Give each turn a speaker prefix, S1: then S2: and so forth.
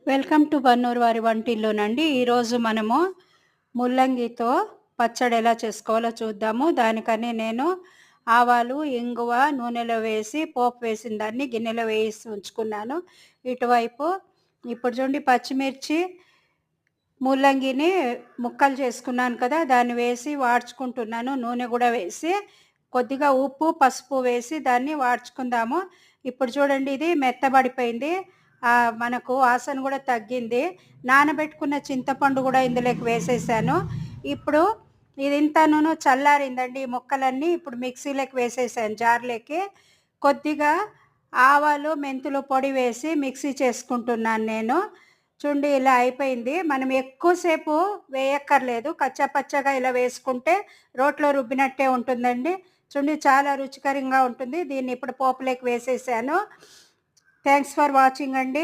S1: Welcome to Bannur వారి వంటిల్లోనండి. ఈరోజు మనము ముల్లంగితో పచ్చడి ఎలా చేసుకోవాలో చూద్దాము. దానికని నేను ఆవాలు, ఇంగువ నూనెలో వేసి పోపు వేసిన దాన్ని గిన్నెలో వేసి ఉంచుకున్నాను. ఇటువైపు ఇప్పుడు చూడండి పచ్చిమిర్చి, ముల్లంగిని ముక్కలు చేసుకున్నాను కదా, దాన్ని వేసి వాడ్చుకుంటున్నాను. నూనె కూడా వేసి కొద్దిగా ఉప్పు, పసుపు వేసి దాన్ని వాడ్చుకుందాము. ఇప్పుడు చూడండి ఇది మెత్తబడిపోయింది. మనకు వాసన కూడా తగ్గింది. నానబెట్టుకున్న చింతపండు కూడా ఇందులోకి వేసేసాను. ఇప్పుడు ఇదింతాను చల్లారిందండి. ఈ ముక్కలన్నీ ఇప్పుడు మిక్సీలోకి వేసేసాను, జార్లోకి. కొద్దిగా ఆవాలు, మెంతులు పొడి వేసి మిక్సీ చేసుకుంటున్నాను నేను. చూడండి ఇలా అయిపోయింది. మనం ఎక్కువసేపు వేయక్కర్లేదు, కచ్చాపచ్చగా ఇలా వేసుకుంటే రోట్లో రుబ్బినట్టే ఉంటుందండి. చూడండి చాలా రుచికరంగా ఉంటుంది. దీన్ని ఇప్పుడు పోపులోకి వేసేసాను. థ్యాంక్స్ ఫర్ వాచింగ్ అండి.